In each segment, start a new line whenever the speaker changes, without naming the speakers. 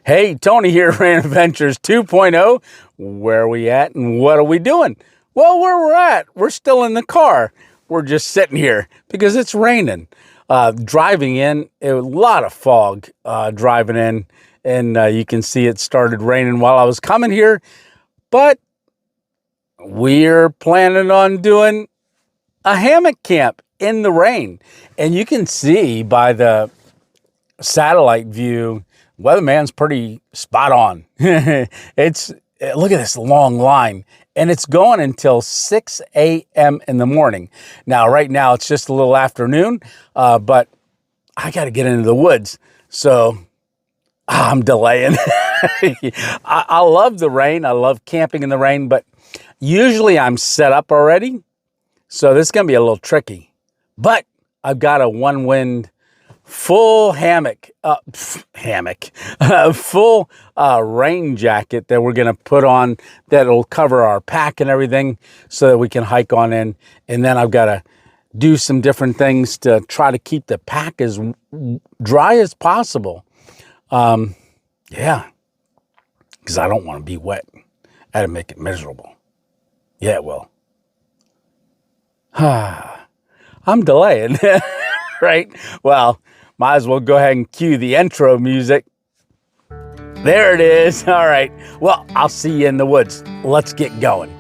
Hey, Tony here, Rain Adventures 2.0. Where are we at and what are we doing? Well, where we're at, we're still in the car. We're just sitting here because it's raining. Driving in, a lot of fog driving in, and you can see it started raining while I was coming here. But we're planning on doing a hammock camp in the rain. And you can see by the satellite view, weatherman's pretty spot on. Look at this long line, and it's going until 6 a.m. in the morning. Now, right now, it's just a little afternoon, but I got to get into the woods, so I'm delaying. I love the rain. I love camping in the rain, but usually I'm set up already, so this is going to be a little tricky. But I've got a ONEWIND full hammock, full rain jacket that we're going to put on that'll cover our pack and everything so that we can hike on in. And then I've got to do some different things to try to keep the pack as dry as possible. Yeah, because I don't want to be wet. That'd make it miserable. Yeah, it will. I'm delaying, right? Well, might as well go ahead and cue the intro music. There it is. All right. Well, I'll see you in the woods. Let's get going.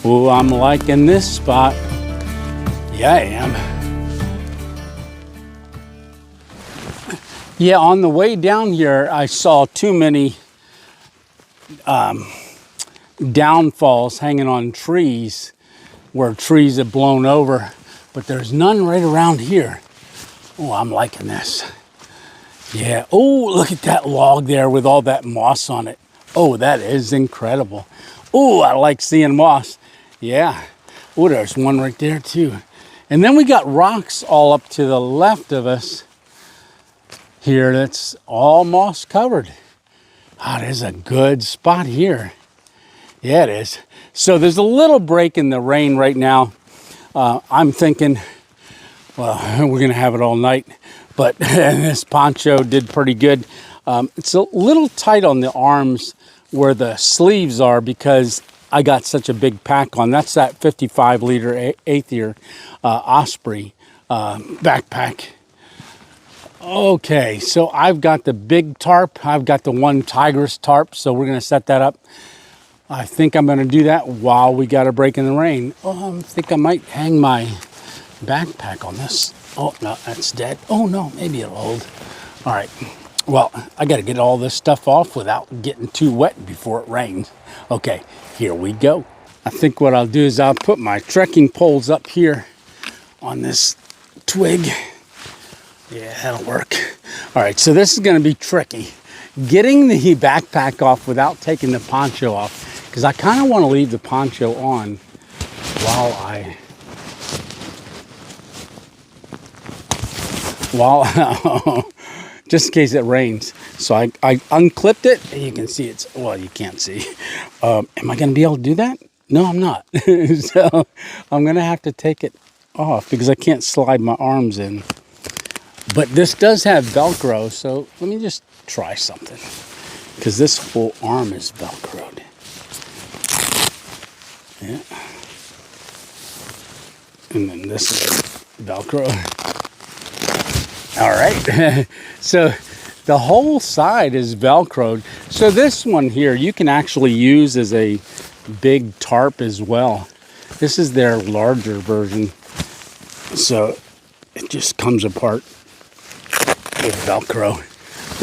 Oh, I'm liking this spot. Yeah, I am. Yeah, on the way down here, I saw too many downfalls hanging on trees where trees have blown over, but there's none right around here. Oh, I'm liking this. Yeah. Oh, look at that log there with all that moss on it. Oh, that is incredible. Oh, I like seeing moss. Yeah. Oh, there's one right there too. And then we got rocks all up to the left of us here that's all moss covered. Oh, there's a good spot here. Yeah, it is. So there's a little break in the rain right now. I'm thinking, well, we're going to have it all night. But this poncho did pretty good. It's a little tight on the arms where the sleeves are because I got such a big pack on. That's that 55 liter 8th year Osprey backpack. Okay, so I've got the big tarp. I've got the one Tigress tarp, so we're gonna set that up. I think I'm gonna do that while we got a break in the rain. Oh, I think I might hang my backpack on this. Oh, no, that's dead. Oh no, maybe it'll hold. All right, well, I gotta get all this stuff off without getting too wet before it rains. Okay, here we go. I think what I'll do is I'll put my trekking poles up here on this twig. Yeah, that'll work. All right, so this is gonna be tricky. Getting the backpack off without taking the poncho off, because I kind of want to leave the poncho on just in case it rains. So I unclipped it, and you can see it's, well, you can't see. Am I going to be able to do that? No, I'm not. So I'm going to have to take it off because I can't slide my arms in. But this does have Velcro, so let me just try something because this whole arm is Velcroed. Yeah. And then this is Velcro. All right. So the whole side is Velcroed. So this one here, you can actually use as a big tarp as well. This is their larger version. So it just comes apart with Velcro.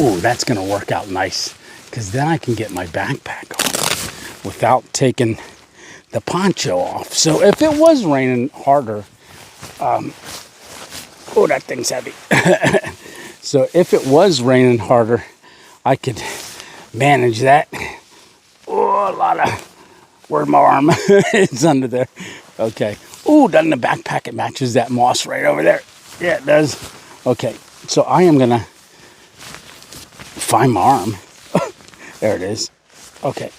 Oh, that's going to work out nice because then I can get my backpack on without taking the poncho off. So if it was raining harder, oh, that thing's heavy. So if it was raining harder, I could manage that. Oh, a lot of, where's my arm? It's under there. Okay. Ooh, doesn't the backpack, it matches that moss right over there. Yeah, it does. Okay, so I am gonna find my arm. There it is. Okay.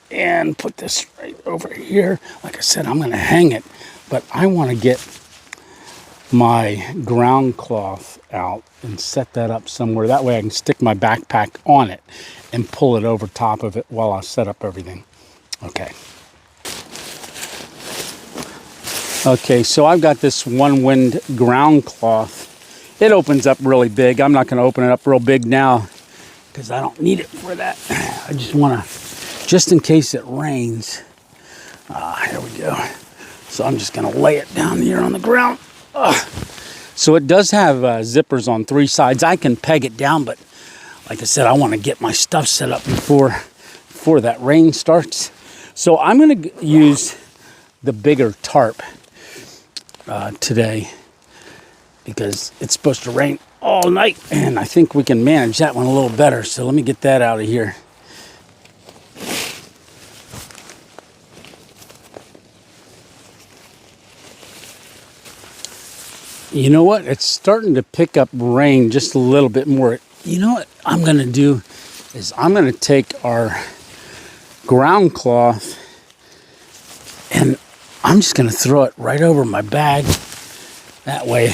And put this right over here. Like I said, I'm gonna hang it, but I wanna get my ground cloth out and set that up somewhere. That way I can stick my backpack on it and pull it over top of it while I set up everything. Okay. Okay, so I've got this ONEWIND ground cloth. It opens up really big. I'm not going to open it up real big now because I don't need it for that. I just want to, just in case it rains. Here we go. So I'm just going to lay it down here on the ground. So it does have zippers on 3 sides. I can peg it down, but like I said, I want to get my stuff set up before that rain starts. So I'm going to use the bigger tarp today because it's supposed to rain all night, and I think we can manage that one a little better. So let me get that out of here. You know what? It's starting to pick up rain just a little bit more. You know what I'm going to do is I'm going to take our ground cloth and I'm just going to throw it right over my bag. That way,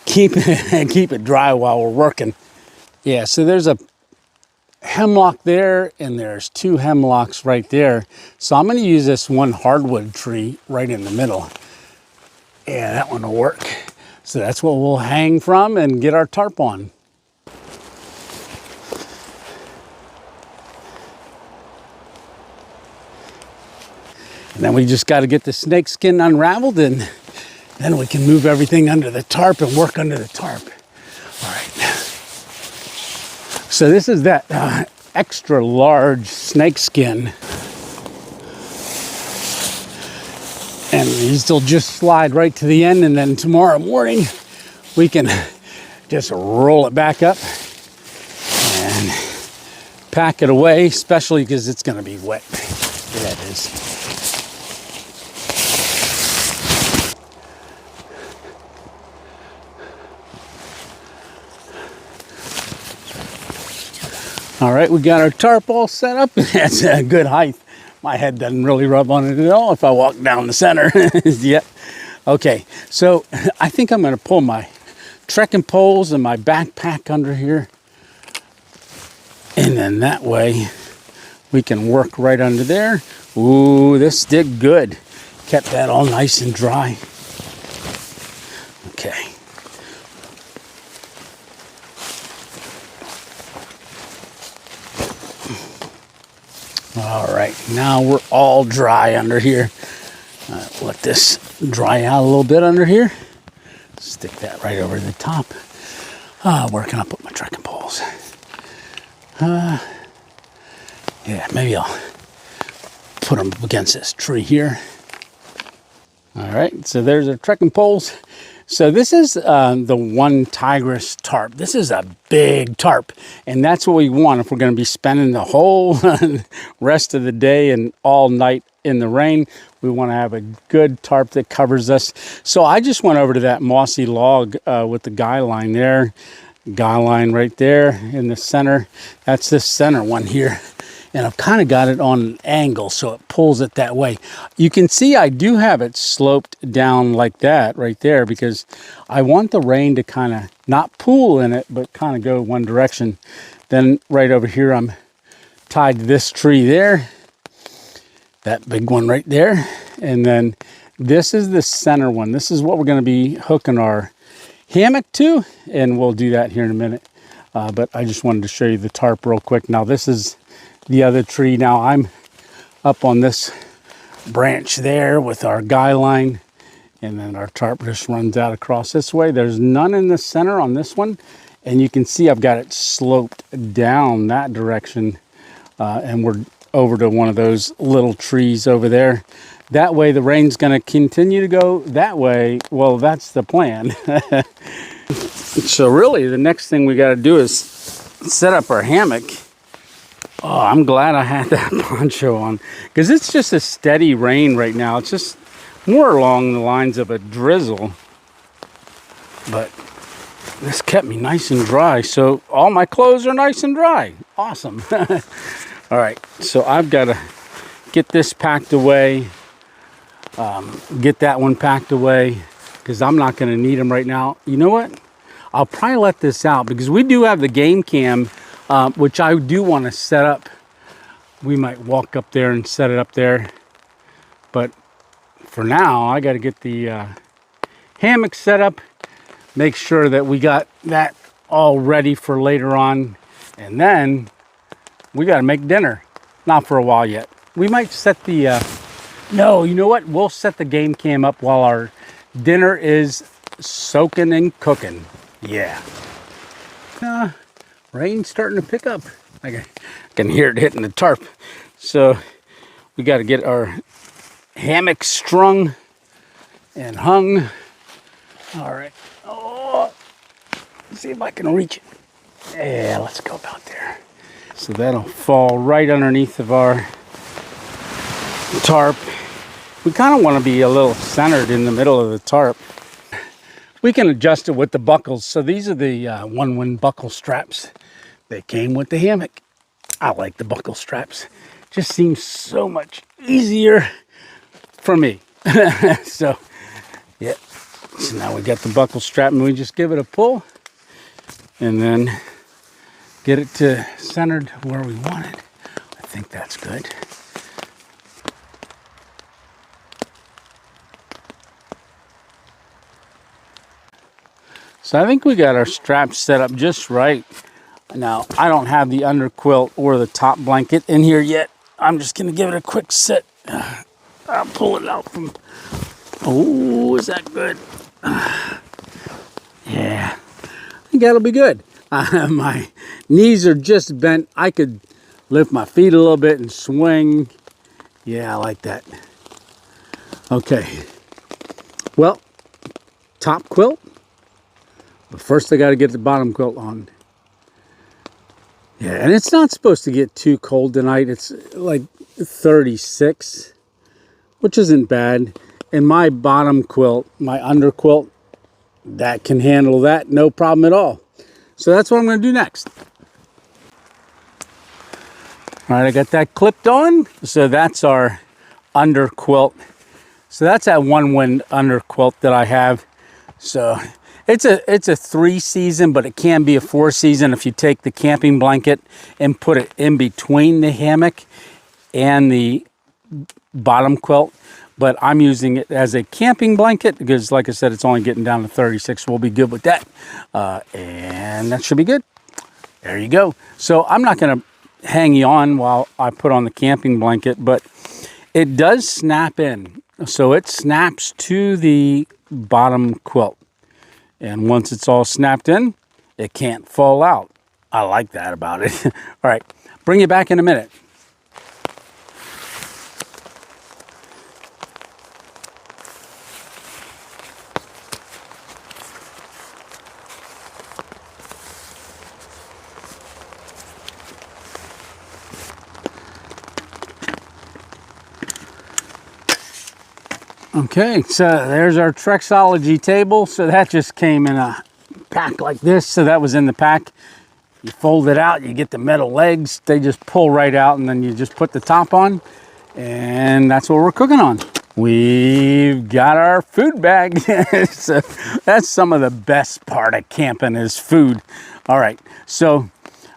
keep it dry while we're working. Yeah, so there's a hemlock there and there's 2 hemlocks right there. So I'm going to use this one hardwood tree right in the middle. Yeah, that one will work. So that's what we'll hang from and get our tarp on. And then we just got to get the snake skin unraveled, and then we can move everything under the tarp and work under the tarp. All right. So this is that extra large snake skin. And these will just slide right to the end, and then tomorrow morning we can just roll it back up and pack it away, especially because it's going to be wet. Yeah, it is. All right, we got our tarp all set up. That's a good height. My head doesn't really rub on it at all if I walk down the center. Yep. Okay, so I think I'm going to pull my trekking poles and my backpack under here. And then that way we can work right under there. Ooh, this did good. Kept that all nice and dry. Okay. All right, now we're all dry under here. Let this dry out a little bit under here. Stick that right over the top. Where can I put my trekking poles? Yeah, maybe I'll put them against this tree here. All right, so there's our trekking poles. So this is the one Tigress tarp. This is a big tarp, and that's what we want if we're going to be spending the whole rest of the day and all night in the rain. We want to have a good tarp that covers us. So I just went over to that mossy log with the guy line there. Guy line right there in the center. That's this center one here. And I've kind of got it on an angle so it pulls it that way. You can see I do have it sloped down like that right there because I want the rain to kind of not pool in it, but kind of go one direction. Then right over here, I'm tied to this tree there, that big one right there. And then this is the center one. This is what we're going to be hooking our hammock to, and we'll do that here in a minute. But I just wanted to show you the tarp real quick. Now this is the other tree. Now I'm up on this branch there with our guy line, and then our tarp just runs out across this way. There's none in the center on this one, and you can see I've got it sloped down that direction, and we're over to one of those little trees over there. That way the rain's going to continue to go that way. Well, that's the plan. So really the next thing we got to do is set up our hammock. Oh, I'm glad I had that poncho on, because it's just a steady rain right now. It's just more along the lines of a drizzle, but this kept me nice and dry. So all my clothes are nice and dry. Awesome. All right, so I've got to get this packed away, get that one packed away, because I'm not going to need them right now. You know what? I'll probably let this out, because we do have the game cam, which I do want to set up. We might walk up there and set it up there. But for now, I got to get the hammock set up, make sure that we got that all ready for later on. And then we got to make dinner. Not for a while yet. We might set the, no, you know what? We'll set the game cam up while our dinner is soaking and cooking. Yeah. Rain's starting to pick up. I can hear it hitting the tarp. So we got to get our hammock strung and hung. All right. Oh, let's see if I can reach it. Yeah, let's go about there. So that'll fall right underneath of our tarp. We kind of want to be a little centered in the middle of the tarp. We can adjust it with the buckles. So these are the ONEWIND buckle straps. They came with the hammock. I like the buckle straps. Just seems so much easier for me. So, yeah. So now we got the buckle strap, and we just give it a pull, and then get it to centered where we want it. I think that's good. So I think we got our straps set up just right. Now, I don't have the underquilt or the top blanket in here yet. I'm just going to give it a quick sit. I'll pull it out from... Oh, is that good? Yeah, I think that'll be good. My knees are just bent. I could lift my feet a little bit and swing. Yeah, I like that. Okay. Well, top quilt. But first I got to get the bottom quilt on. Yeah, and it's not supposed to get too cold tonight. It's like 36, which isn't bad. And my bottom quilt, my under quilt, that can handle that, no problem at all. So that's what I'm going to do next. All right, I got that clipped on. So that's our under quilt. So that's that ONEWIND under quilt that I have. So it's a 3-season, but it can be a 4-season if you take the camping blanket and put it in between the hammock and the bottom quilt. But I'm using it as a camping blanket because, like I said, it's only getting down to 36. We'll be good with that. And that should be good. There you go. So I'm not going to hang you on while I put on the camping blanket, but it does snap in. So it snaps to the bottom quilt. And once it's all snapped in, it can't fall out. I like that about it. All right, bring you back in a minute. Okay, so there's our Trexology table. So that just came in a pack like this. So that was in the pack. You fold it out, you get the metal legs. They just pull right out, and then you just put the top on. And that's what we're cooking on. We've got our food bag. So that's some of the best part of camping is food. All right, so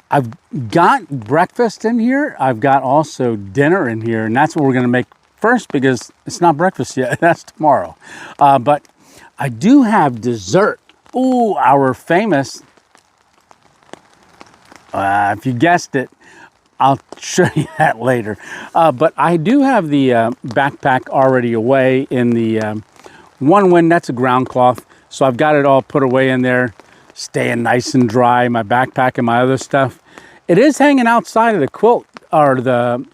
I've got breakfast in here. I've got also dinner in here, and that's what we're gonna make first because it's not breakfast yet. That's tomorrow. But I do have dessert. Ooh, our famous, if you guessed it, I'll show you that later. But I do have the backpack already away in the ONEWIND. That's a ground cloth. So I've got it all put away in there, staying nice and dry, my backpack and my other stuff. It is hanging outside of the quilt or the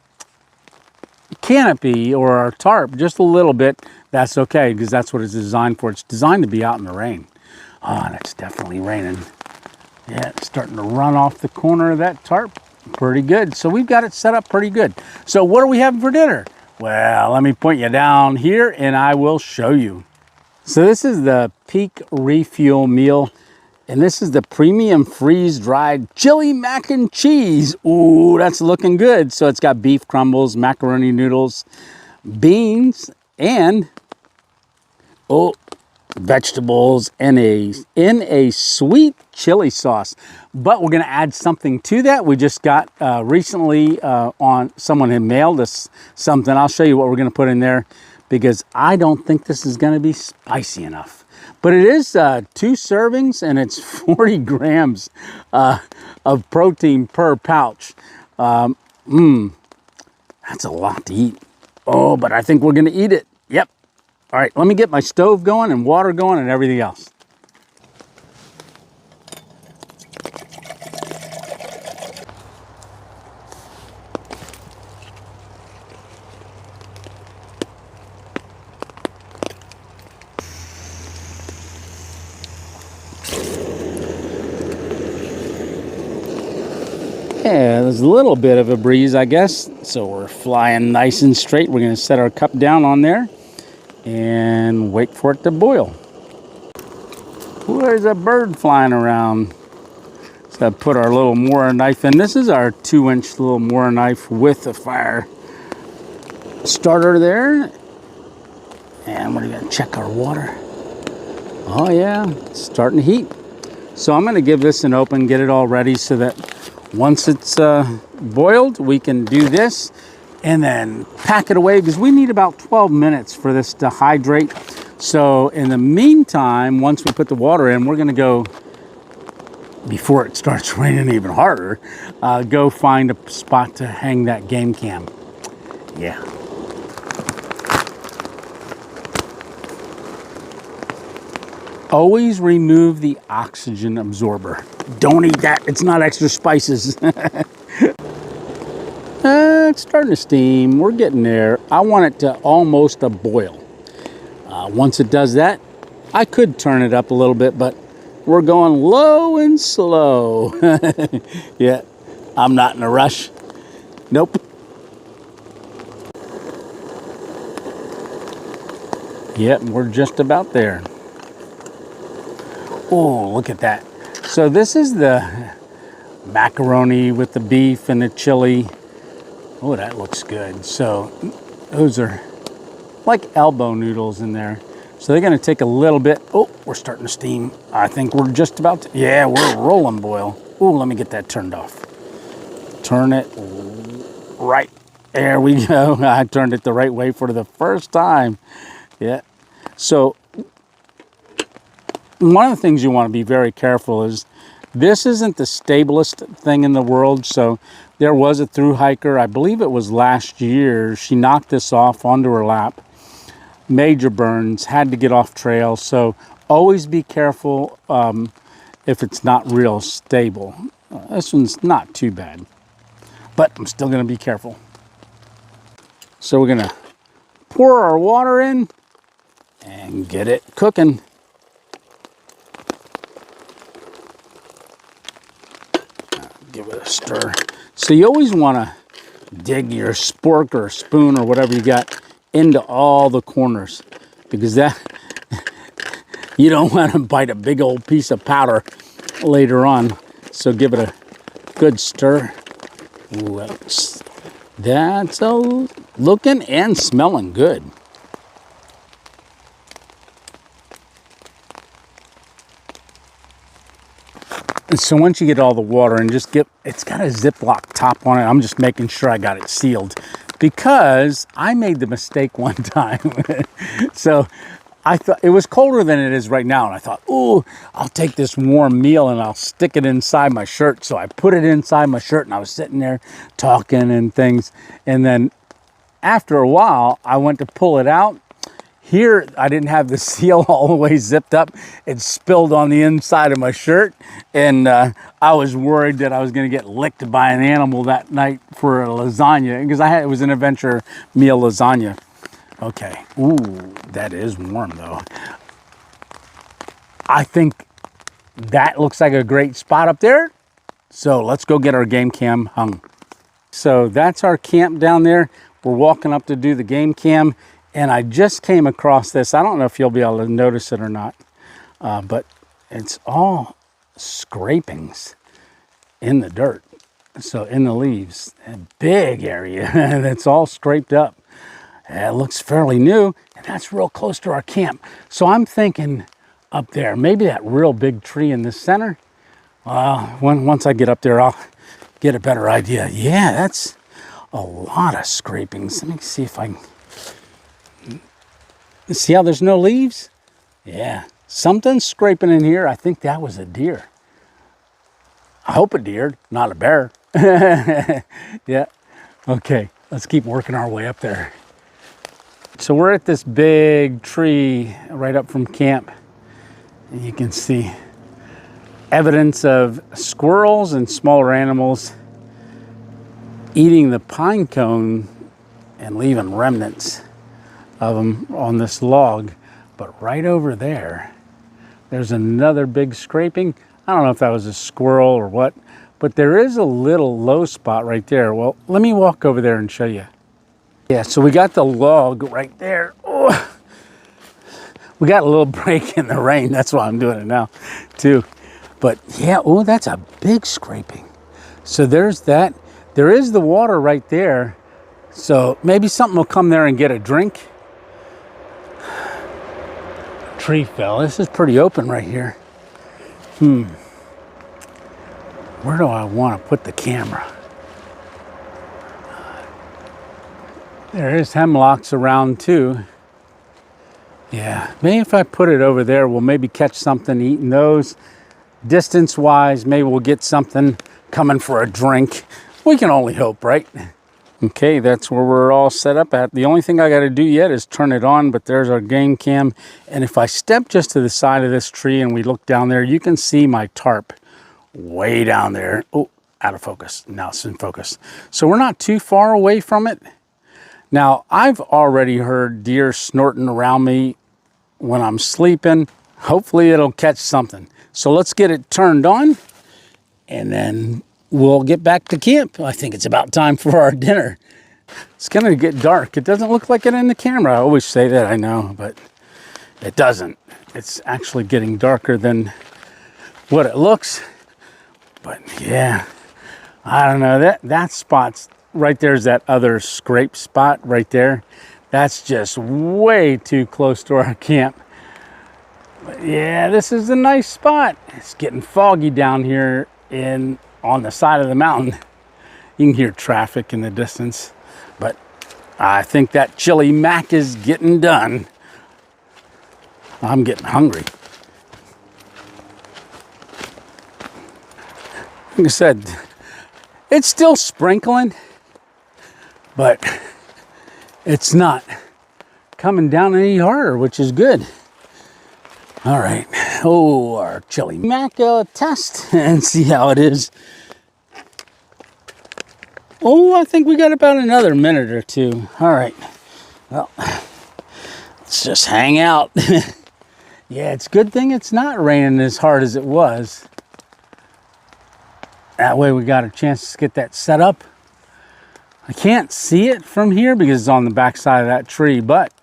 canopy or our tarp just a little bit. That's okay because that's what it's designed for. It's designed to be out in the rain. Oh, and it's definitely raining. Yeah, it's starting to run off the corner of that tarp. Pretty good. So we've got it set up pretty good. So what are we having for dinner? Well, let me point you down here and I will show you. So this is the peak refuel meal. And this is the premium freeze-dried chili mac and cheese. Ooh, that's looking good. So it's got beef crumbles, macaroni noodles, beans, and vegetables in a sweet chili sauce. But we're gonna add something to that. We just got recently on, someone had mailed us something. I'll show you what we're gonna put in there because I don't think this is gonna be spicy enough. But it is 2 servings and it's 40 grams of protein per pouch. That's a lot to eat. Oh, but I think we're gonna eat it. Yep. All right, let me get my stove going and water going and everything else. Yeah, there's a little bit of a breeze, I guess. So we're flying nice and straight. We're gonna set our cup down on there and wait for it to boil. Ooh, there's a bird flying around. So I put our little Mora knife in. This is our 2-inch little Mora knife with a fire starter there. And we're gonna check our water. Oh yeah, it's starting to heat. So I'm gonna give this an open, get it all ready so that once it's boiled, we can do this and then pack it away because we need about 12 minutes for this to hydrate. So in the meantime, once we put the water in, we're gonna go, before it starts raining even harder, go find a spot to hang that game cam. Yeah. Always remove the oxygen absorber. Don't eat that, it's not extra spices. It's starting to steam, we're getting there. I want it to almost a boil. Once it does that, I could turn it up a little bit, but we're going low and slow. Yeah, I'm not in a rush. Nope. Yep, we're just about there. Oh, look at that. So this is the macaroni with the beef and the chili. Oh, that looks good. So those are like elbow noodles in there. So they're gonna take a little bit. Oh, we're starting to steam. I think we're just about to, yeah, we're rolling boil. Oh, let me get that turned off. Turn it right. There we go. I turned it the right way for the first time. Yeah. So one of the things you want to be very careful is this isn't the stablest thing in the world. So there was a thru hiker, I believe it was last year, she knocked this off onto her lap. Major burns, had to get off trail. So always be careful if it's not real stable. This one's not too bad, but I'm still gonna be careful. So we're gonna pour our water in and get it cooking. Give it a stir. So you always want to dig your spork or spoon or whatever you got into all the corners because that you don't want to bite a big old piece of powder later on. So give it a good stir. Ooh, that's looking and smelling good. So once you get all the water and just it's got a Ziploc top on it. I'm just making sure I got it sealed because I made the mistake one time. So I thought it was colder than it is right now. And I thought, ooh, I'll take this warm meal and I'll stick it inside my shirt. So I put it inside my shirt and I was sitting there talking and things. And then after a while, I went to pull it out. Here, I didn't have the seal all the way zipped up. It spilled on the inside of my shirt. And I was worried that I was gonna get licked by an animal that night for a lasagna because it was an adventure meal lasagna. Okay, ooh, that is warm though. I think that looks like a great spot up there. So let's go get our game cam hung. So that's our camp down there. We're walking up to do the game cam, and I just came across this. I don't know if you'll be able to notice it or not, but it's all scrapings in the dirt. So in the leaves, a big area that's all scraped up. It looks fairly new, and that's real close to our camp. So I'm thinking up there, maybe that real big tree in the center. Once I get up there, I'll get a better idea. Yeah, that's a lot of scrapings. Let me see if I can. See how there's no leaves? Yeah, something's scraping in here. I think that was a deer. I hope a deer, not a bear. Yeah, okay, let's keep working our way up there. So we're at this big tree right up from camp. And you can see evidence of squirrels and smaller animals eating the pine cone and leaving remnants of them on this log. But right over there, there's another big scraping. I don't know if that was a squirrel or what, but there is a little low spot right there. Well, let me walk over there and show you. Yeah, so we got the log right there. Oh, we got a little break in the rain. That's why I'm doing it now, too. But yeah, oh, that's a big scraping. So there's that. There is the water right there. So maybe something will come there and get a drink. Tree fell. This is pretty open right here. Where do I want to put the camera? There is hemlocks around too. Yeah, maybe if I put it over there, we'll maybe catch something eating those. Distance-wise, maybe we'll get something coming for a drink. We can only hope, right? Okay, that's where we're all set up at. The only thing I got to do yet is turn it on, but there's our game cam. And if I step just to the side of this tree and we look down there, you can see my tarp way down there. Oh, out of focus. Now it's in focus. So we're not too far away from it. Now, I've already heard deer snorting around me when I'm sleeping. Hopefully it'll catch something. So let's get it turned on, and then we'll get back to camp. I think it's about time for our dinner. It's gonna get dark. It doesn't look like it in the camera. I always say that, I know, but it doesn't. It's actually getting darker than what it looks. But yeah, I don't know, that spot's right there's that other scrape spot right there. That's just way too close to our camp. But yeah, this is a nice spot. It's getting foggy down here on the side of the mountain. You can hear traffic in the distance, but I think that chili mac is getting done. I'm getting hungry. Like I said, it's still sprinkling, but it's not coming down any harder, which is good. All right, oh, our chili mac test and see how it is. Oh, I think we got about another minute or two. All right, well, let's just hang out. Yeah, it's a good thing it's not raining as hard as it was. That way we got a chance to get that set up. I can't see it from here because it's on the back side of that tree, but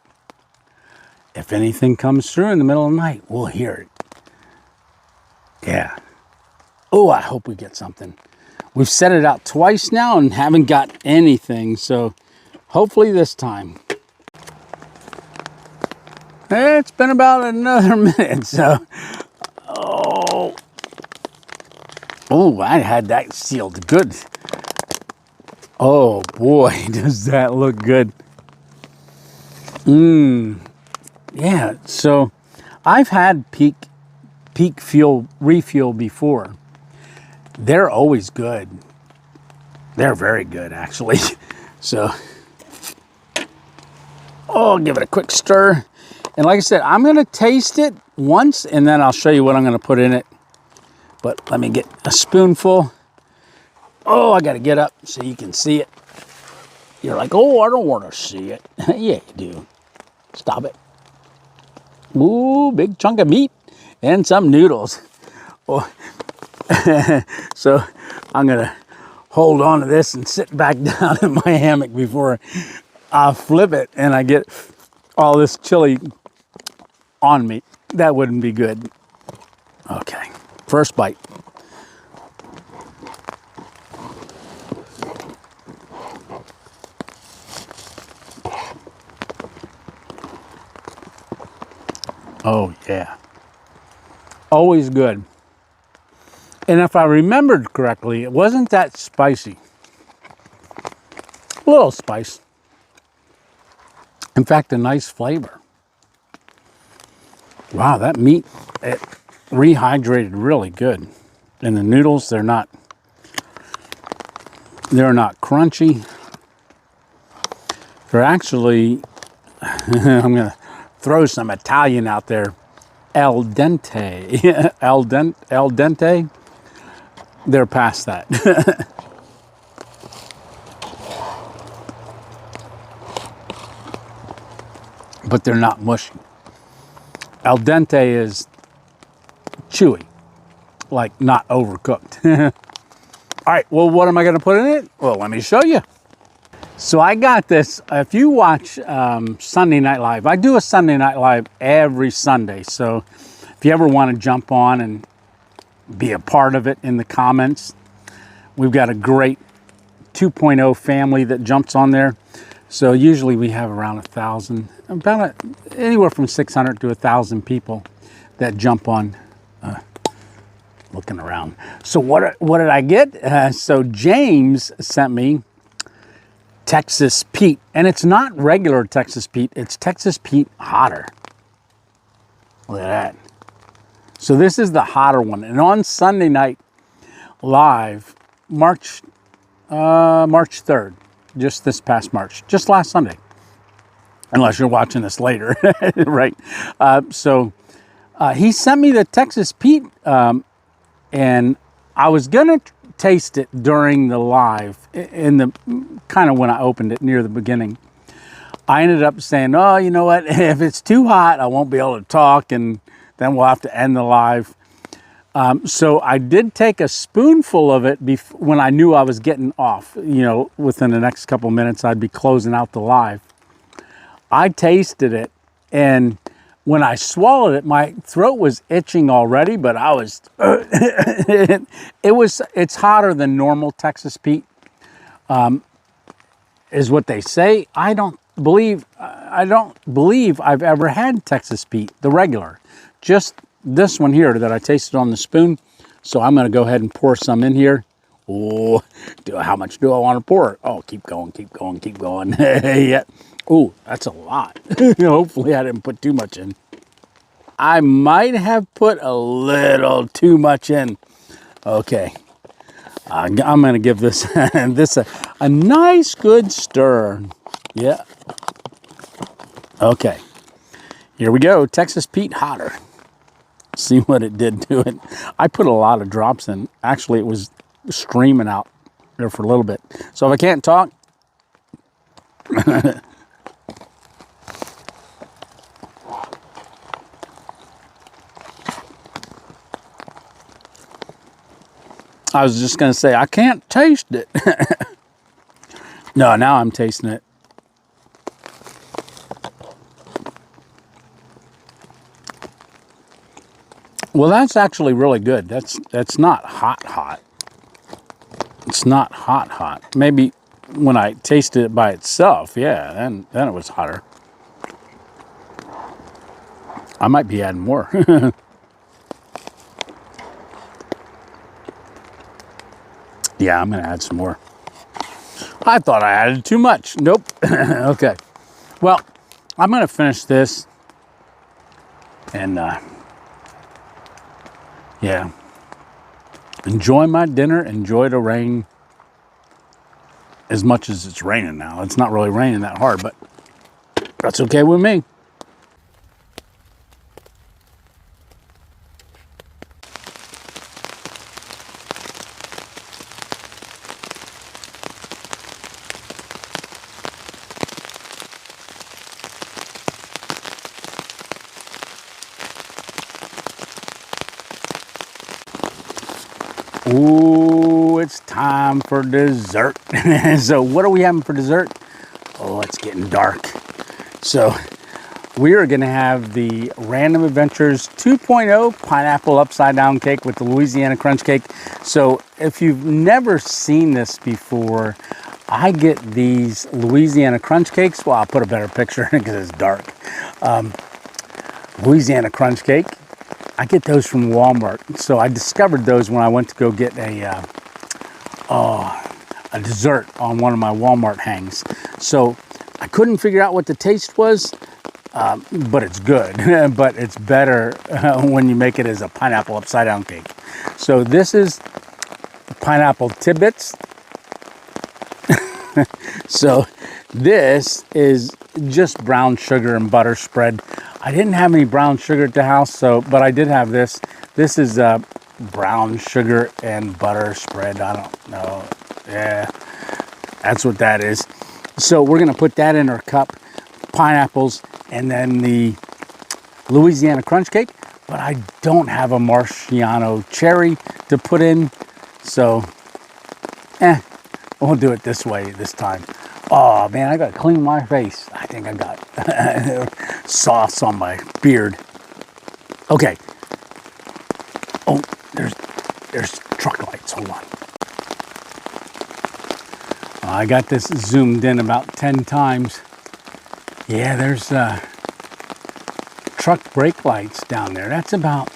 if anything comes through in the middle of the night, we'll hear it. Yeah. Oh, I hope we get something. We've set it out twice now and haven't got anything, so hopefully this time. It's been about another minute, so. Oh, I had that sealed good. Oh boy, does that look good. Yeah, so I've had peak fuel refuel before. They're always good. They're very good, actually. So, oh, give it a quick stir. And like I said, I'm going to taste it once, and then I'll show you what I'm going to put in it. But let me get a spoonful. Oh, I got to get up so you can see it. You're like, oh, I don't want to see it. Yeah, you do. Stop it. Ooh, big chunk of meat and some noodles. Well, so I'm going to hold on to this and sit back down in my hammock before I flip it and I get all this chili on me. That wouldn't be good. Okay, first bite. Oh yeah, always good. And if I remembered correctly, it wasn't that spicy. A little spice. In fact, a nice flavor. Wow, that meat, it rehydrated really good. And the noodles, they're not crunchy. They're actually, I'm gonna throw some Italian out there. Al dente. Al dente. They're past that. But they're not mushy. Al dente is chewy, like not overcooked. All right, well, what am I gonna put in it? Well, let me show you. So I got this. If you watch Sunday Night Live, I do a Sunday Night Live every Sunday. So if you ever want to jump on and be a part of it in the comments, we've got a great 2.0 family that jumps on there. So usually we have around 1,000, anywhere from 600 to 1,000 people that jump on. Looking around. So what did I get? So James sent me Texas Pete, and it's not regular Texas Pete. It's Texas Pete hotter. Look at that. So this is the hotter one, and on Sunday Night Live, March 3rd, just this past March, just last Sunday, unless you're watching this later, right? So he sent me the Texas Pete, and I was gonna taste it during the live, in the kind of when I opened it near the beginning. I ended up saying, oh, you know what, if it's too hot, I won't be able to talk, and then we'll have to end the live. So I did take a spoonful of it when I knew I was getting off. You know, within the next couple minutes, I'd be closing out the live. I tasted it, and when I swallowed it, my throat was itching already, but I was, it's hotter than normal Texas Pete, is what they say. I don't believe I've ever had Texas Pete, the regular, just this one here that I tasted on the spoon. So I'm gonna go ahead and pour some in here. Oh, how much do I want to pour? Oh, keep going, keep going, keep going. Yeah. Oh, that's a lot. Hopefully I didn't put too much in. I might have put a little too much in. Okay. I'm going to give this, a nice good stir. Yeah. Okay. Here we go. Texas Pete hotter. See what it did to it. I put a lot of drops in. Actually, it was streaming out there for a little bit. So if I can't talk, I was just going to say, I can't taste it. No, now I'm tasting it. Well, that's actually really good. That's not hot. It's not hot. Maybe when I tasted it by itself, yeah, then it was hotter. I might be adding more. Yeah, I'm going to add some more. I thought I added too much. Nope. Okay. Well, I'm going to finish this. And, yeah. Enjoy my dinner. Enjoy the rain. As much as it's raining now. It's not really raining that hard, but that's okay with me. Ooh, it's time for dessert. So what are we having for dessert? Oh, it's getting dark. So we are going to have the Random Adventures 2.0 pineapple upside down cake with the Louisiana crunch cake. So if you've never seen this before, I get these Louisiana crunch cakes. Well, I'll put a better picture in it because it's dark. Louisiana crunch cake. I get those from Walmart. So I discovered those when I went to go get a dessert on one of my Walmart hangs. So I couldn't figure out what the taste was, but it's good. But it's better when you make it as a pineapple upside down cake. So this is pineapple tidbits. So this is just brown sugar and butter spread. I didn't have any brown sugar at the house, but I did have this. This is brown sugar and butter spread. I don't know. Yeah, that's what that is. So we're going to put that in our cup, pineapples, and then the Louisiana crunch cake. But I don't have a Marciano cherry to put in. So, we'll do it this way this time. Oh man, I got to clean my face. I think I got sauce on my beard. Okay. Oh, there's truck lights. Hold on. I got this zoomed in about 10 times. Yeah, there's truck brake lights down there. That's about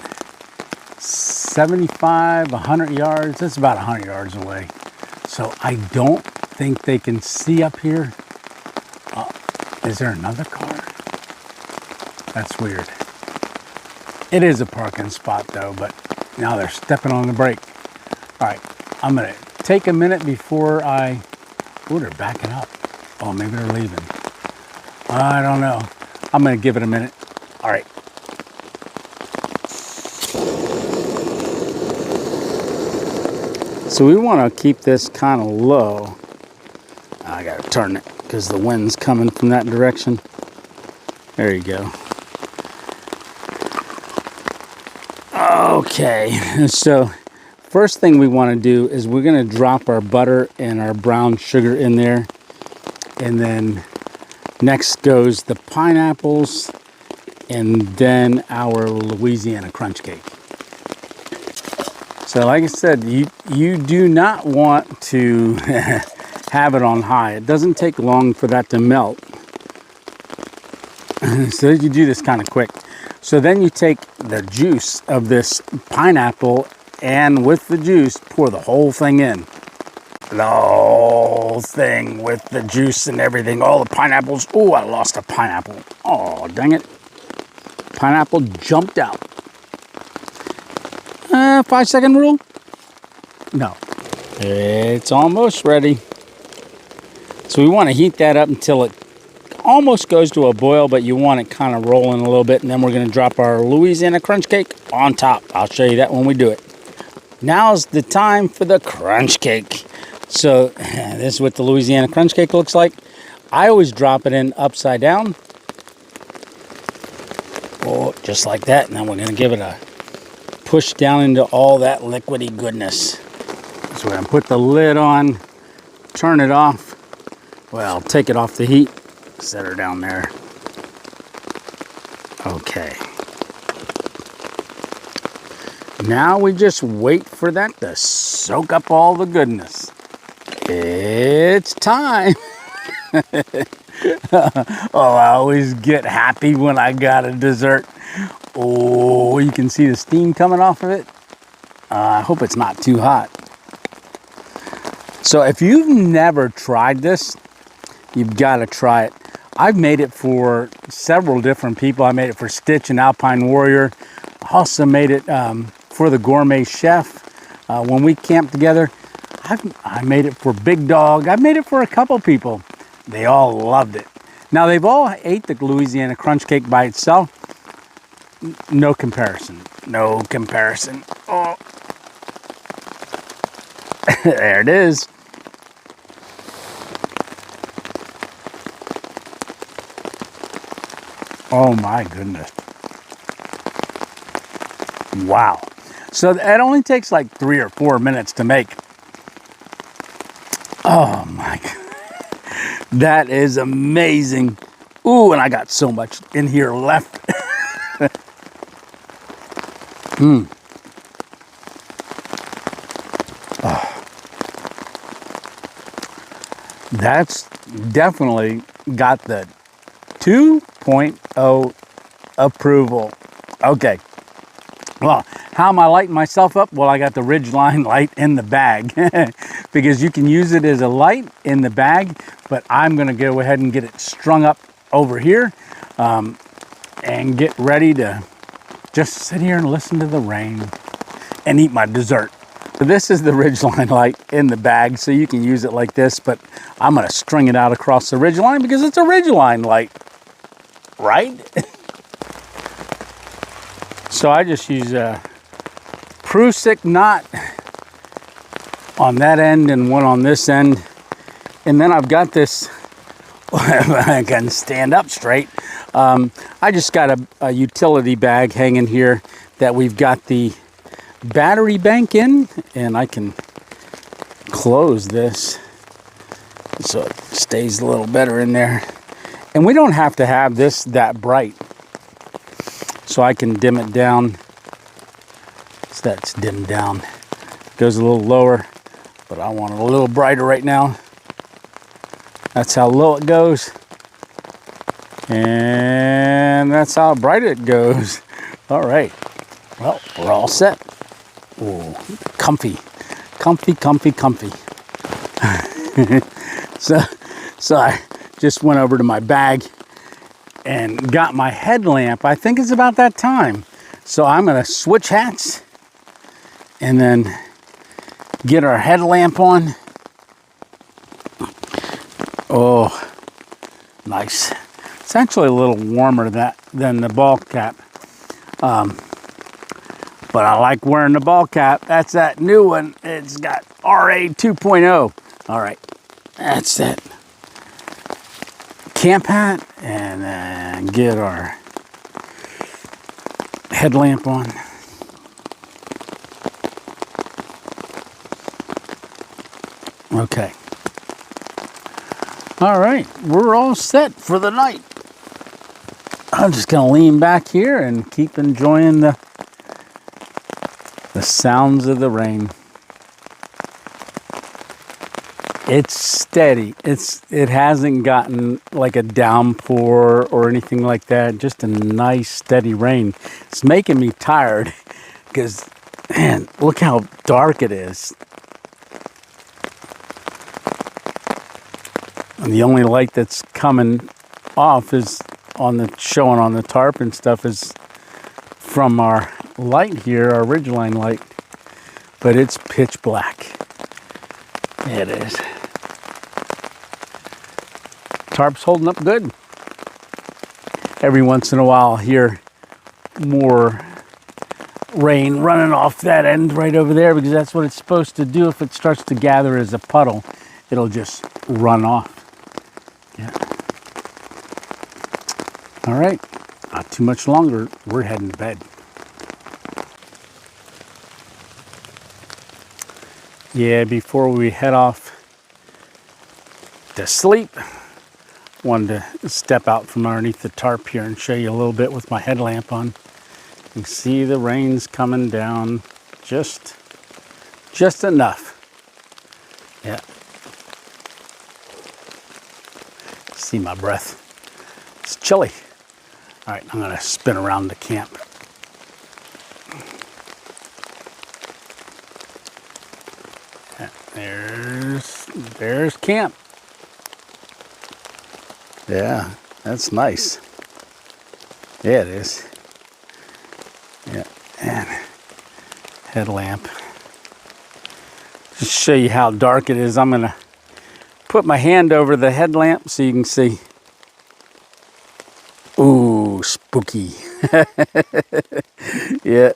75, 100 yards. That's about 100 yards away. So I don't think they can see up here. Is there another car? That's weird. It is a parking spot though, but now they're stepping on the brake. All right, I'm gonna take a minute before I... Oh, they're backing up. Oh, maybe they're leaving. I don't know. I'm gonna give it a minute. All right. So we want to keep this kind of low. I got to turn it because the wind's coming from that direction. There you go. Okay, so first thing we want to do is we're going to drop our butter and our brown sugar in there. And then next goes the pineapples and then our Louisiana crunch cake. So like I said, you do not want to have it on high. It doesn't take long for that to melt. So you do this kind of quick. So then you take the juice of this pineapple and with the juice, pour the whole thing in. The whole thing with the juice and everything, all the pineapples. Oh, I lost a pineapple. Oh, dang it. Pineapple jumped out. 5-second rule? No. It's almost ready. So we want to heat that up until it almost goes to a boil, but you want it kind of rolling a little bit, and then we're going to drop our Louisiana crunch cake on top. I'll show you that when we do it. Now's the time for the crunch cake. So this is what the Louisiana crunch cake looks like. I always drop it in upside down. Oh, just like that. And then we're going to give it a push down into all that liquidy goodness. So we're going to put the lid on, turn it off. Well, take it off the heat, set her down there. Okay. Now we just wait for that to soak up all the goodness. It's time. Oh, I always get happy when I got a dessert. Oh, you can see the steam coming off of it. I hope it's not too hot. So if you've never tried this, you've got to try it. I've made it for several different people. I made it for Stitch and Alpine Warrior. I also made it for the Gourmet Chef when we camped together. I made it for Big Dog. I made it for a couple people. They all loved it. Now, they've all ate the Louisiana crunch cake by itself. No comparison. No comparison. Oh. There it is. Oh my goodness. Wow. So it only takes like 3 or 4 minutes to make. Oh my God. That is amazing. Ooh, and I got so much in here left. Oh. That's definitely got the 2.0 approval. Okay. Well, how am I lighting myself up? Well, I got the Ridgeline light in the bag because you can use it as a light in the bag, but I'm going to go ahead and get it strung up over here and get ready to just sit here and listen to the rain and eat my dessert. This is the Ridgeline light in the bag, so you can use it like this, but I'm going to string it out across the Ridgeline because it's a Ridgeline light, right? So I just use a Prusik knot on that end and one on this end. And then I've got this, I can stand up straight. I just got a utility bag hanging here that we've got the battery bank in, and I can close this so it stays a little better in there. And we don't have to have this that bright. So I can dim it down. So that's dimmed down. Goes a little lower, but I want it a little brighter right now. That's how low it goes. And that's how bright it goes. All right. Well, we're all set. Ooh, comfy. Comfy, comfy, comfy. So I just went over to my bag and got my headlamp. I think it's about that time. So I'm going to switch hats and then get our headlamp on. Oh, nice. It's actually a little warmer than the ball cap. But I like wearing the ball cap. That's that new one. It's got RA 2.0. All right, that's that camp hat, and then get our headlamp on. Okay. All right, we're all set for the night. I'm just gonna lean back here and keep enjoying the sounds of the rain. It's steady. It hasn't gotten like a downpour or anything like that. Just a nice steady rain. It's making me tired because, man, look how dark it is. And the only light that's coming off is showing on the tarp and stuff is from our light here, our Ridgeline light. But it's pitch black. It is. Tarp's holding up good. Every once in a while, I'll hear more rain running off that end right over there because that's what it's supposed to do. If it starts to gather as a puddle, it'll just run off. Yeah. All right. Not too much longer. We're heading to bed. Yeah, before we head off to sleep, wanted to step out from underneath the tarp here and show you a little bit with my headlamp on. You can see the rain's coming down just enough. Yeah. See my breath. It's chilly. All right, I'm gonna spin around the camp. There's camp. Yeah, that's nice. Yeah, it is. Yeah, and headlamp. Just show you how dark it is. I'm gonna put my hand over the headlamp so you can see. Ooh, spooky. Yeah,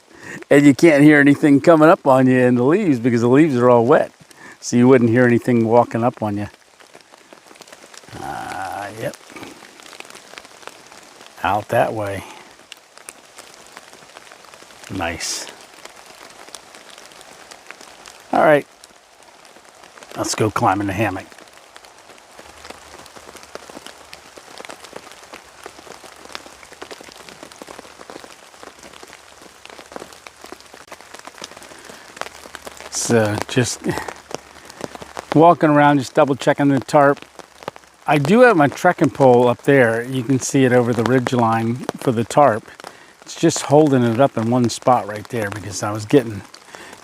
and you can't hear anything coming up on you in the leaves because the leaves are all wet. So you wouldn't hear anything walking up on you. Yep. Out that way. Nice. All right, let's go climb in the hammock. So just walking around, just double checking the tarp. I do have my trekking pole up there. You can see it over the ridge line for the tarp. It's just holding it up in one spot right there because I was getting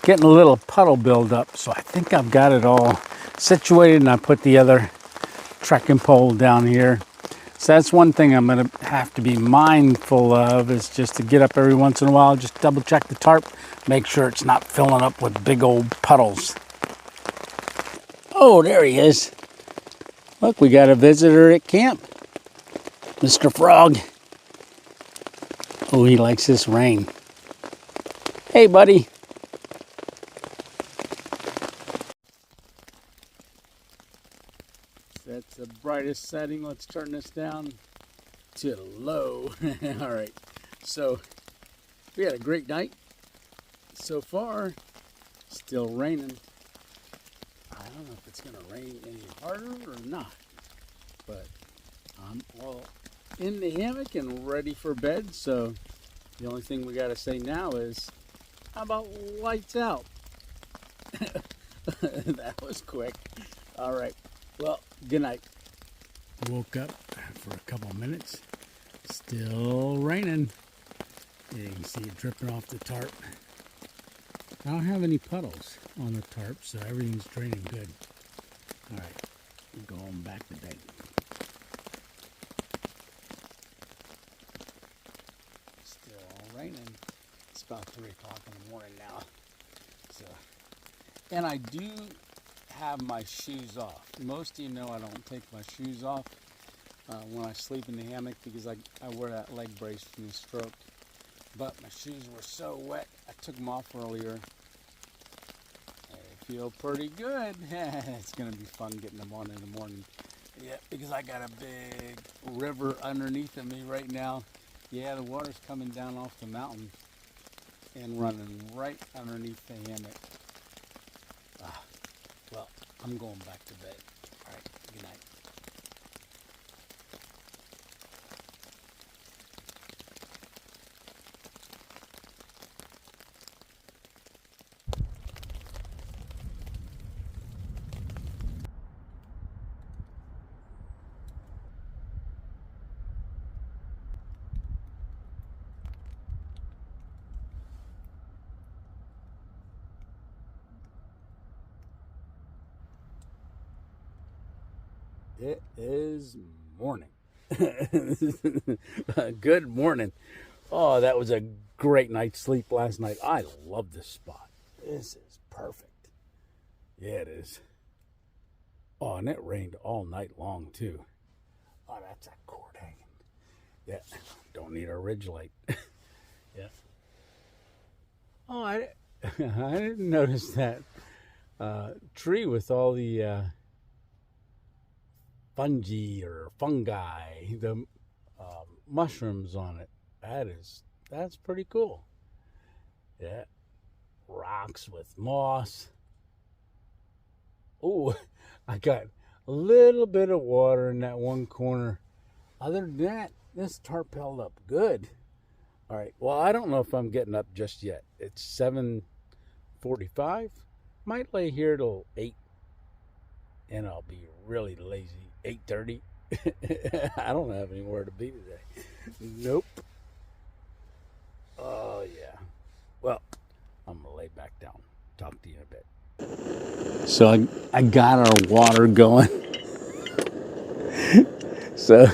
a little puddle buildup. So I think I've got it all situated, and I put the other trekking pole down here. So that's one thing I'm going to have to be mindful of, is just to get up every once in a while, just double check the tarp, make sure it's not filling up with big old puddles. Oh, there he is. Look, we got a visitor at camp. Mr. Frog. Oh, he likes this rain. Hey, buddy. That's the brightest setting. Let's turn this down to low. All right. So we had a great night so far. Still raining. I don't know if it's going to rain any harder or not, but I'm all in the hammock and ready for bed. So the only thing we got to say now is, how about lights out? That was quick. All right. Well, good night. Woke up for a couple minutes. Still raining. You can see it dripping off the tarp. I don't have any puddles on the tarp, so everything's draining good. All right, I'm going back to bed. Still raining. It's about 3 o'clock in the morning now. So, and I do have my shoes off. Most of you know I don't take my shoes off when I sleep in the hammock because I wear that leg brace from the stroke. But my shoes were so wet, I took them off earlier. They feel pretty good. It's going to be fun getting them on in the morning. Yeah, because I got a big river underneath of me right now. Yeah, the water's coming down off the mountain and running right underneath the hammock. Well, I'm going back to bed. All right, good night. It is morning. Good morning. Oh, that was a great night's sleep last night. I love this spot. This is perfect. Yeah, it is. Oh, and it rained all night long, too. Oh, that's a cord hanging. Yeah, don't need a ridge light. Yeah. Oh, I didn't notice that tree with all the fungi, the mushrooms on it. That's pretty cool. Yeah, rocks with moss. Oh, I got a little bit of water in that one corner. Other than that, this tarp held up good. All right, well, I don't know if I'm getting up just yet. It's 7:45. Might lay here till 8, and I'll be really lazy. 8:30. I don't have anywhere to be today. Nope. Oh, yeah. Well, I'm going to lay back down. Talk to you in a bit. So I got our water going. So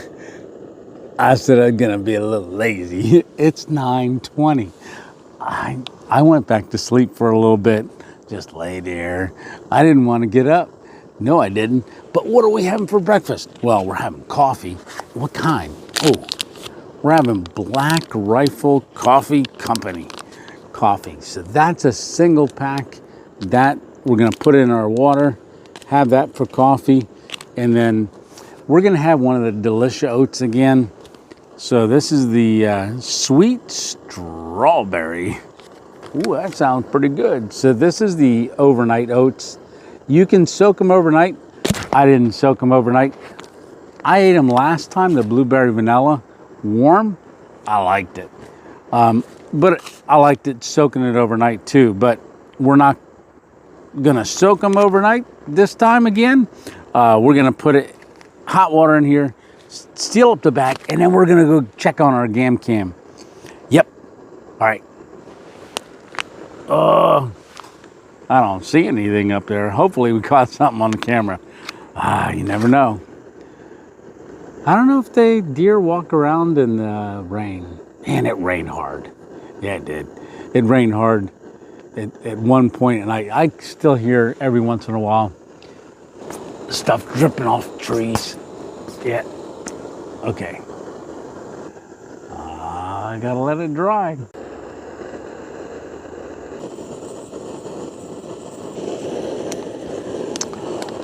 I said I'm going to be a little lazy. It's 9:20. I went back to sleep for a little bit. Just lay there. I didn't want to get up. No, I didn't. But what are we having for breakfast? Well, we're having coffee. What kind? Oh, we're having Black Rifle Coffee Company coffee. So that's a single pack. That we're going to put in our water, have that for coffee. And then we're going to have one of the Delicioats again. So this is the sweet strawberry Ooh, that sounds pretty good. So this is the overnight oats. You can soak them overnight. I didn't soak them overnight. I ate them last time, the blueberry vanilla, warm. I liked it. But I liked it soaking it overnight too. But we're not gonna soak them overnight this time again. We're gonna put it hot water in here, seal up the back, and then we're gonna go check on our gam cam. Yep. All right. I don't see anything up there. Hopefully we caught something on the camera. You never know. I don't know if deer walk around in the rain. And it rained hard. Yeah, it did. It rained hard at one point, and I still hear every once in a while stuff dripping off trees. Yeah. Okay. I gotta let it dry.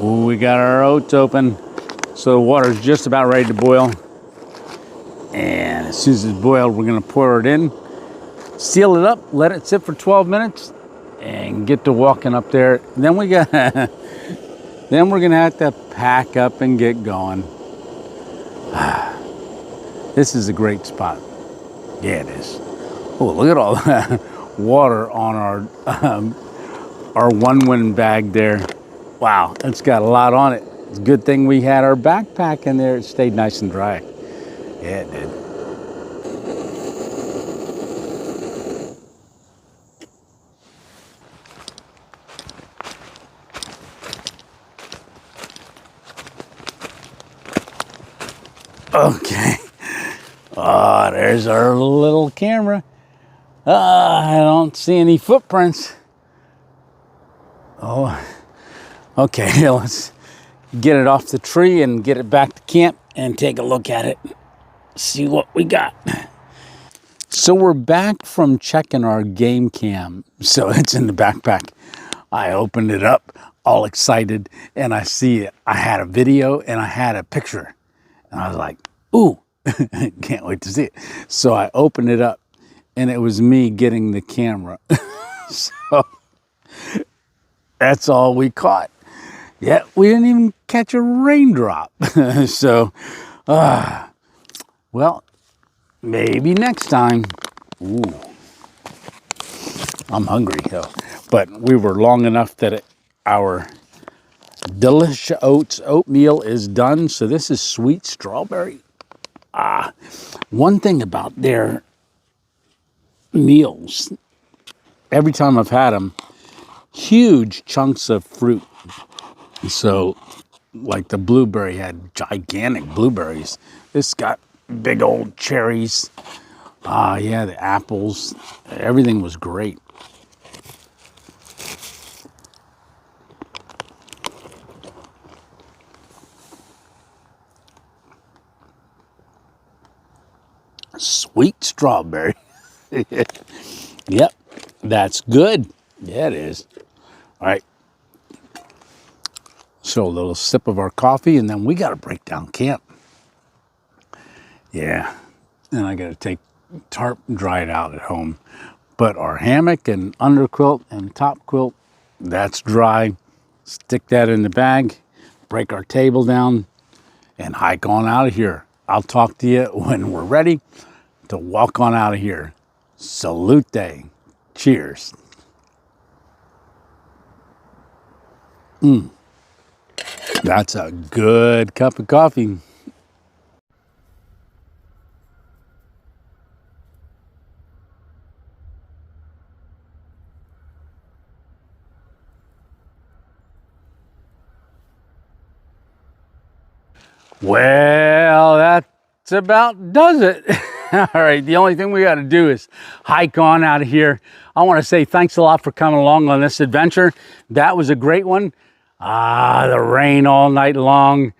Ooh, we got our oats open. So the water's just about ready to boil. And as soon as it's boiled, we're gonna pour it in, seal it up, let it sit for 12 minutes, and get to walking up there. Then we got, then we're gonna have to pack up and get going. This is a great spot. Yeah, it is. Oh, look at all that water on our ONEWIND bag there. Wow, it's got a lot on it. It's a good thing we had our backpack in there. It stayed nice and dry. Yeah, it did. Okay. Oh, there's our little camera. I don't see any footprints. Oh, okay. Let's get it off the tree and get it back to camp and take a look at it. See what we got. So we're back from checking our game cam. So it's in the backpack. I opened it up all excited and I see it. I had a video and I had a picture. And I was like, ooh, can't wait to see it. So I opened it up and it was me getting the camera. So that's all we caught. Yeah, we didn't even catch a raindrop. So, well, maybe next time. Ooh, I'm hungry though. But we were long enough that our Delicioats oatmeal is done. So this is sweet strawberry. One thing about their meals, every time I've had them, huge chunks of fruit. So like the blueberry had gigantic blueberries. This got big old cherries. Yeah, the apples, everything was great. Sweet strawberry. Yep, that's good. Yeah, it is. All right. So a little sip of our coffee, and then we got to break down camp. Yeah, and I got to take tarp and dry it out at home. But our hammock and underquilt and top quilt, that's dry. Stick that in the bag, break our table down, and hike on out of here. I'll talk to you when we're ready to walk on out of here. Salute. Cheers. That's a good cup of coffee. Well, that's about does it. All right, the only thing we got to do is hike on out of here. I want to say thanks a lot for coming along on this adventure. That was a great one. The rain all night long.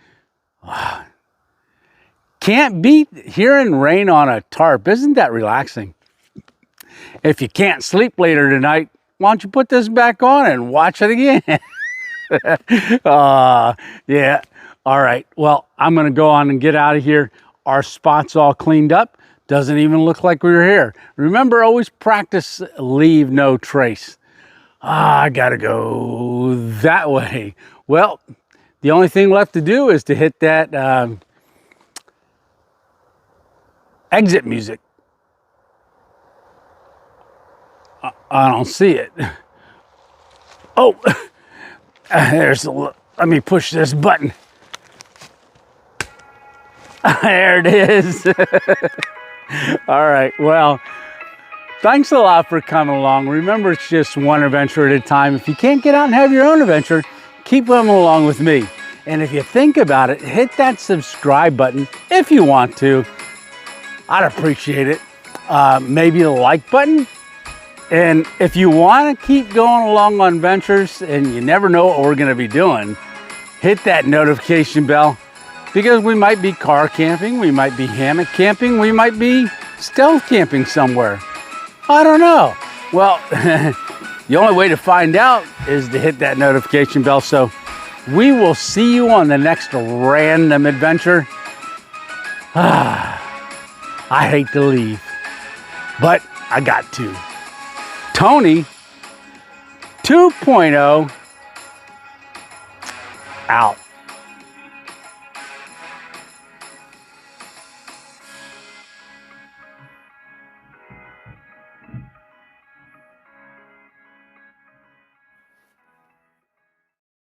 Can't beat hearing rain on a tarp. Isn't that relaxing? If you can't sleep later tonight, why don't you put this back on and watch it again? Yeah. All right. Well, I'm going to go on and get out of here. Our spot's all cleaned up. Doesn't even look like we were here. Remember, always practice leave no trace. I gotta go that way. Well, the only thing left to do is to hit that exit music. I don't see it. Oh, there's let me push this button. There it is. All right, well, thanks a lot for coming along. Remember, it's just one adventure at a time. If you can't get out and have your own adventure, keep coming along with me. And if you think about it, hit that subscribe button if you want to. I'd appreciate it. Maybe the like button. And if you want to keep going along on ventures and you never know what we're going to be doing, hit that notification bell, because we might be car camping, we might be hammock camping, we might be stealth camping somewhere. I don't know. Well, the only way to find out is to hit that notification bell. So we will see you on the next random adventure. I hate to leave, but I got to. Tony 2.0 out.